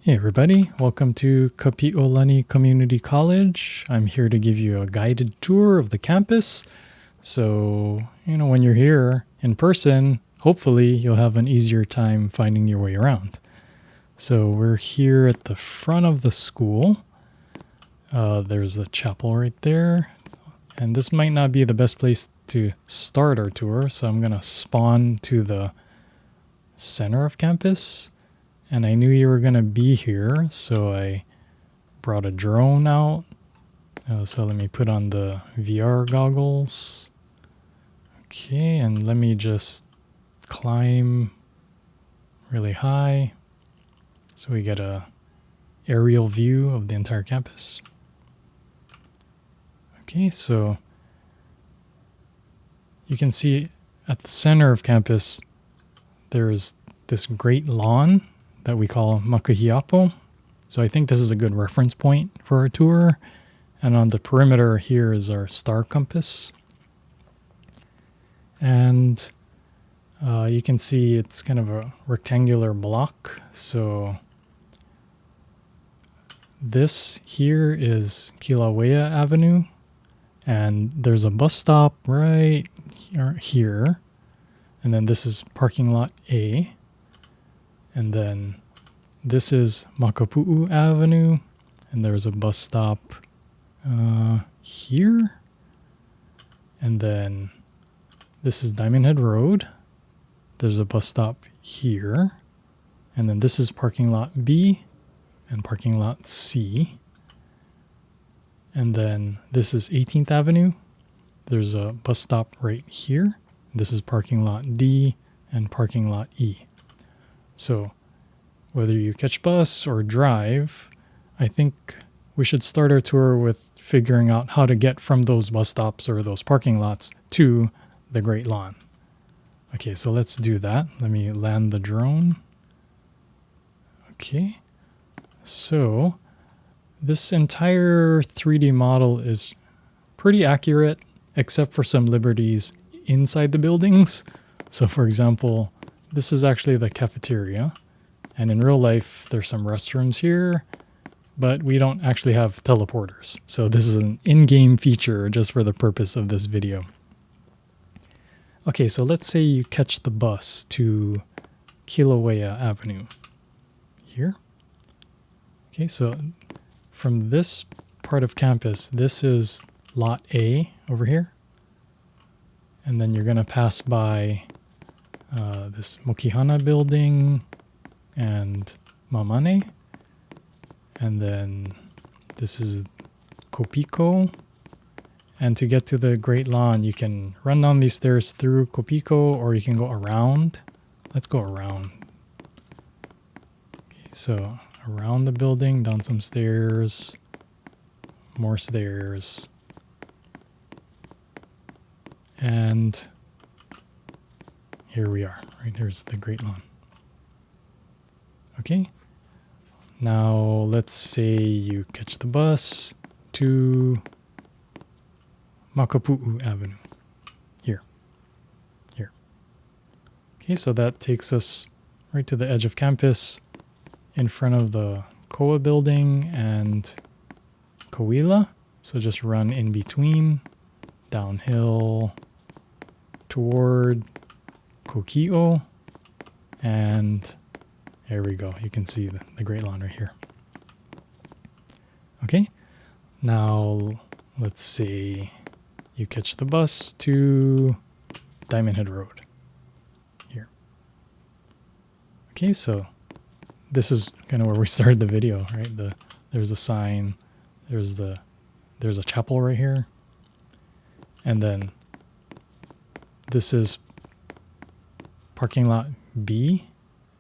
Hey everybody, welcome to Kapiʻolani Community College. I'm here to give you a guided tour of the campus. So, when you're here in person, hopefully you'll have an easier time finding your way around. So we're here at the front of the school. There's the chapel right there. And this might not be the best place to start our tour, so I'm going to spawn to the center of campus. And I knew you were going to be here, so I brought a drone out. So let me put on the VR goggles. Okay, and let me just climb really high so we get a aerial view of the entire campus. Okay, so you can see at the center of campus there's this great lawn that we call Mokihana. So I think this is a good reference point for our tour. And on the perimeter here is our star compass. And you can see it's kind of a rectangular block. So this here is Kīlauea Avenue. And there's a bus stop right here. And then this is parking lot A. And then this is Makapuʻu Avenue, and there's a bus stop here. And then this is Diamond Head Road. There's a bus stop here. And then this is parking lot B and parking lot C. And then this is 18th Avenue. There's a bus stop right here. This is parking lot D and parking lot E. So whether you catch bus or drive, I think we should start our tour with figuring out how to get from those bus stops or those parking lots to the Great Lawn. Okay, so let's do that. Let me land the drone. Okay, so this entire 3D model is pretty accurate, except for some liberties inside the buildings. So for example, this is actually the cafeteria, and in real life there's some restrooms here, but we don't actually have teleporters. So this is an in-game feature just for the purpose of this video. Okay, so let's say you catch the bus to Kīlauea Avenue here. Okay, so from this part of campus, this is lot A over here. And then you're going to pass by this Mokihana building and Māmane. And then this is Kōpiko. And to get to the Great Lawn, you can run down these stairs through Kōpiko, or you can go around. Let's go around. Okay, so around the building, down some stairs, more stairs. And here we are, right? Here's the Great Lawn. Okay, now let's say you catch the bus to Makapuʻu Avenue. Here. Okay, so that takes us right to the edge of campus in front of the Koa building and Kauila. So just run in between, downhill toward Kokiʻo, and there we go. You can see the Great Lawn right here. Okay, now let's say you catch the bus to Diamond Head Road here. Okay, so this is kind of where we started the video, right? There's a sign, there's a chapel right here, and then this is parking lot B,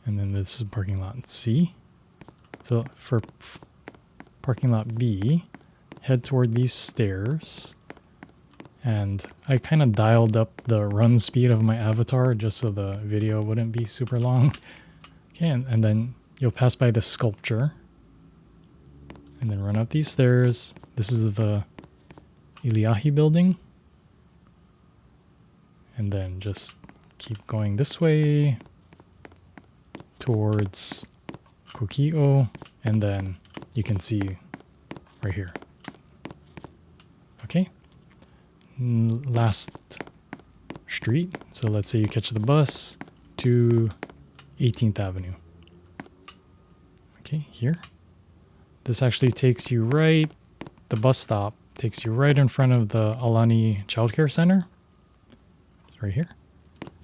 and then this is parking lot C. So for parking lot B, head toward these stairs. And I kind of dialed up the run speed of my avatar just so the video wouldn't be super long. Okay, and then you'll pass by the sculpture. And then run up these stairs. This is the ʻIliahi building. And then just keep going this way towards Kokiʻo, and then you can see right here. Okay. Last street. So let's say you catch the bus to 18th Avenue. Okay, here. This actually takes you right, the bus stop takes you right in front of the Aulani Childcare Center. It's right here.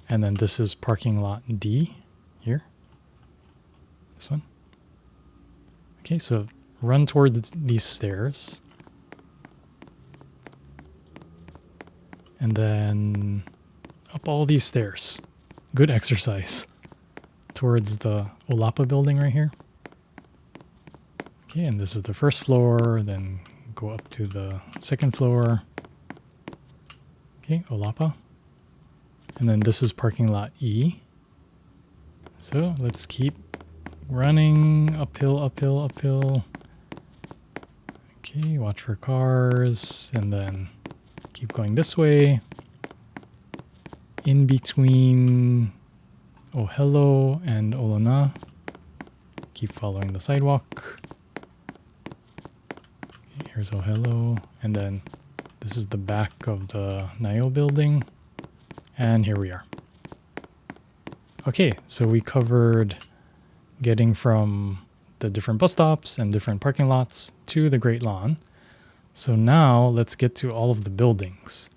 And then this is parking lot D here. This one. Okay, so run towards these stairs. And then up all these stairs. Good exercise. Towards the Ōlapa building right here. Okay, and this is the first floor, then go up to the second floor. Okay, Ōlapa. And then this is parking lot E. So let's keep running uphill, uphill, uphill. Okay, watch for cars, and then keep going this way. In between Ōhelo and Olonā. Keep following the sidewalk. Okay, here's Ōhelo, and then this is the back of the Naio building. And here we are. Okay, so we covered getting from the different bus stops and different parking lots to the Great Lawn. So now let's get to all of the buildings.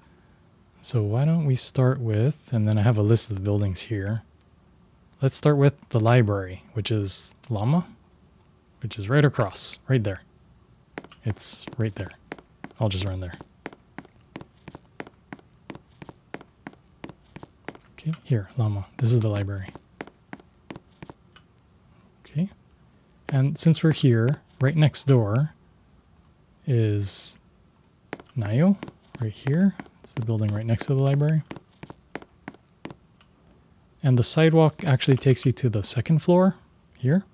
So why don't we start with, and then I have a list of buildings here. Let's start with the library, which is Lama, which is right across, right there. It's right there. I'll just run there. Okay, here, Lama. This is the library. Okay. And since we're here, right next door is Naio, right here. It's the building right next to the library. And the sidewalk actually takes you to the second floor here.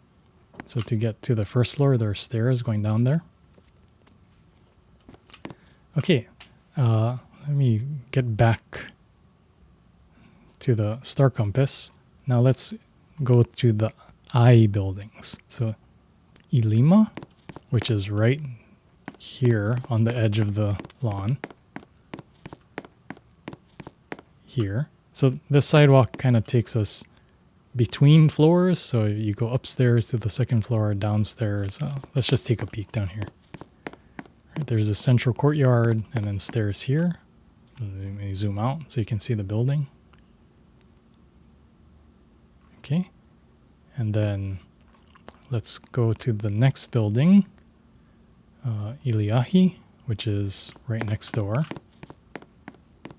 So to get to the first floor, there are stairs going down there. Okay, let me get back to the star compass. Now let's go to the I buildings. So ʻIlima, which is right here on the edge of the lawn. Here. So this sidewalk kind of takes us between floors. So you go upstairs to the second floor, downstairs. Let's just take a peek down here. Right, there's a central courtyard and then stairs here. Let me zoom out so you can see the building. Okay. And then let's go to the next building, ʻIliahi, which is right next door.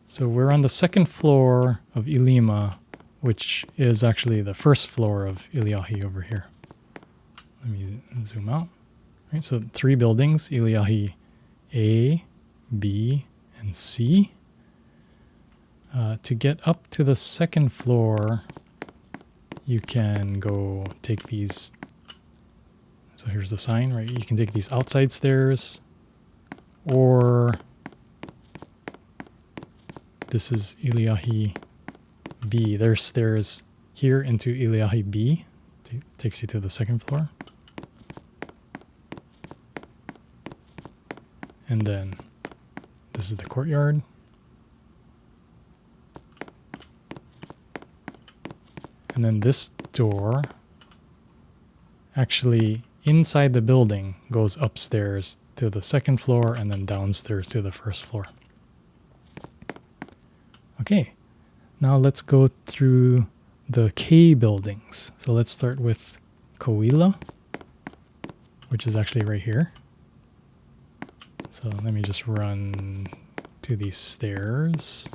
So we're on the second floor of ʻIlima, which is actually the first floor of ʻIliahi over here. Let me zoom out. Right, so 3 buildings, ʻIliahi A, B, and C. To get up to the second floor, you can go take these. So here's the sign, right? You can take these outside stairs, or this is ʻIliahi B. There's stairs here into ʻIliahi B. Takes you to the second floor. And then this is the courtyard. And then this door actually inside the building goes upstairs to the second floor and then downstairs to the first floor. Okay, now let's go through the K buildings. So let's start with Kauila, which is actually right here. So let me just run to these stairs.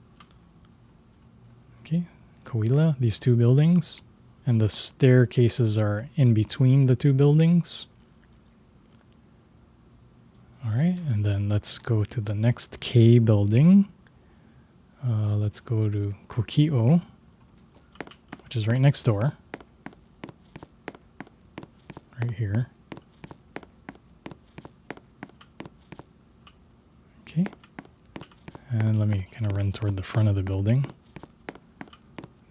Okay, Kauila, these 2 buildings. And the staircases are in between the 2 buildings. All right, and then let's go to the next K building. Let's go to Kokiʻo, which is right next door. Right here. Okay. And let me kind of run toward the front of the building.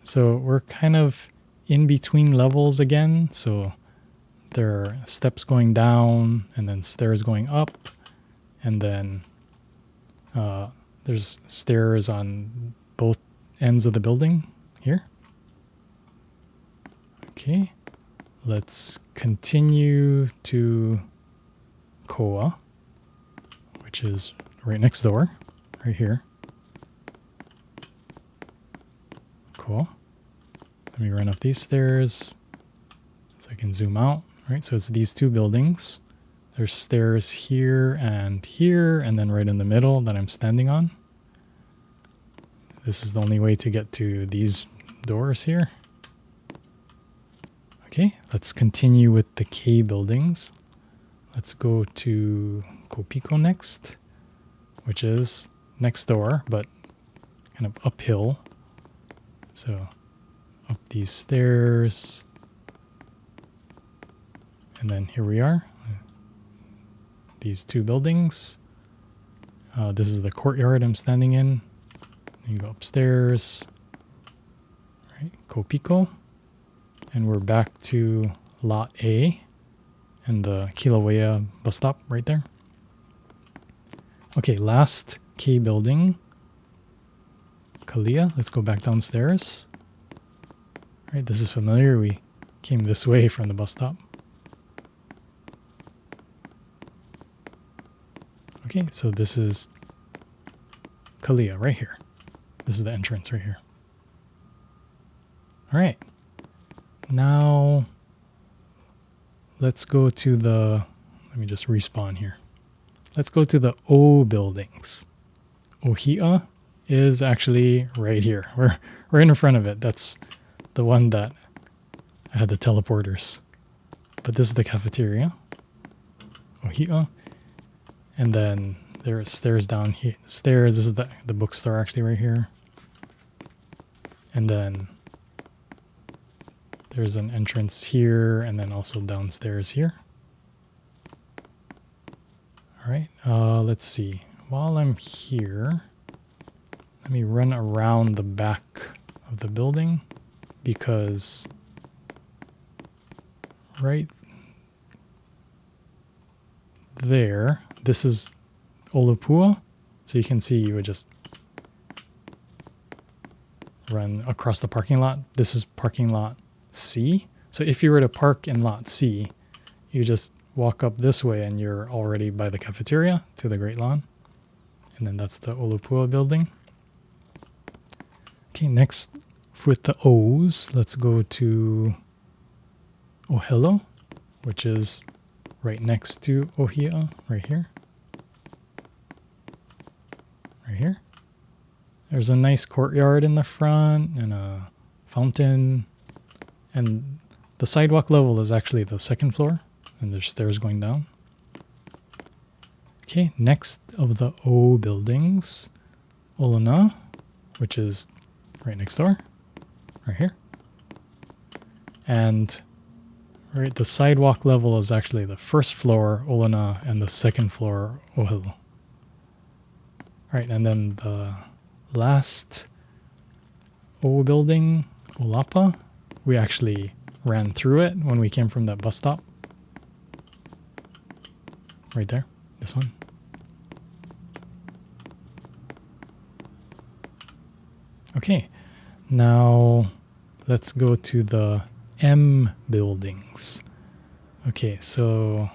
So we're kind of in between levels again. So there are steps going down and then stairs going up, and then there's stairs on both ends of the building here. Okay, let's continue to Koa, which is right next door, right here. Cool. Let me run up these stairs so I can zoom out. Right, so it's these two buildings. There's stairs here, and then right in the middle that I'm standing on. This is the only way to get to these doors here. Okay, let's continue with the K buildings. Let's go to Kōpiko next, which is next door, but kind of uphill. So up these stairs. And then here we are. These two buildings. This is the courtyard I'm standing in. You go upstairs. Right, Kōpiko. And we're back to Lot A and the Kīlauea bus stop right there. Okay, last K building. Kalia. Let's go back downstairs. Right, this is familiar. We came this way from the bus stop. Okay, so this is Kalia right here. This is the entrance right here. All right. Now, let's go to the, let me just respawn here. Let's go to the O buildings. Ohia is actually right here. We're right in front of it. That's the one that I had the teleporters. But this is the cafeteria. Ohia. And then there are stairs down here. Stairs, this is the bookstore actually right here. And then there's an entrance here and then also downstairs here. All right, let's see. While I'm here, let me run around the back of the building because right there, this is Olopua, so you can see you would just run across the parking lot. This is parking lot C. So if you were to park in lot C, you just walk up this way and you're already by the cafeteria to the Great Lawn. And then that's the Olopua building. Okay, next with the O's, let's go to Ōhelo, which is right next to Ohia, right here. Right here. There's a nice courtyard in the front and a fountain. And the sidewalk level is actually the second floor. And there's stairs going down. Okay, next of the O buildings, Olonā, which is right next door. Right here. And right, the sidewalk level is actually the first floor, Olonā, and the second floor, Ōhelo. Right, and then the last O building, Ōlapa, we actually ran through it when we came from that bus stop. Right there, this one. Okay, now let's go to the M buildings. Okay, so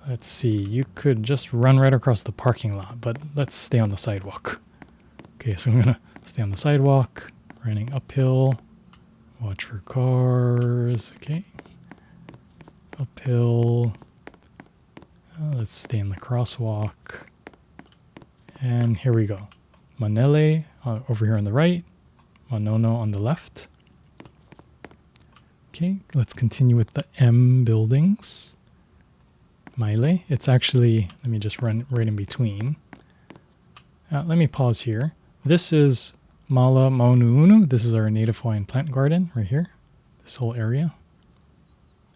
let's see. You could just run right across the parking lot, but let's stay on the sidewalk. Okay, so I'm going to stay on the sidewalk, running uphill. Watch for cars. Okay. Uphill. Let's stay in the crosswalk. And here we go. Mānele over here on the right. Manono on the left. Okay, let's continue with the M buildings. Maile. It's actually, let me just run right in between. Let me pause here. This is Mala Maunu. This is our native Hawaiian plant garden right here. This whole area.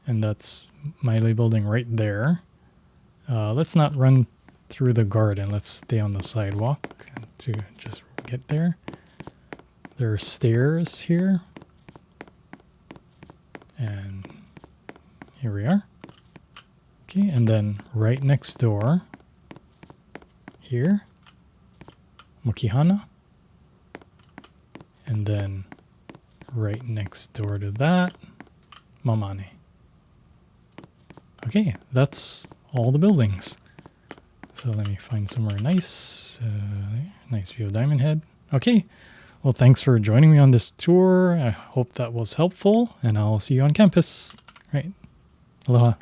And that's Maile building right there. Let's not run through the garden. Let's stay on the sidewalk to just get there. There are stairs here. And Here we are. Okay, and then right next door, here, Mokihana. And then right next door to that, Māmane. Okay, that's all the buildings. So let me find somewhere nice. Nice view of Diamond Head. Okay, well, thanks for joining me on this tour. I hope that was helpful, and I'll see you on campus. Right. Aloha.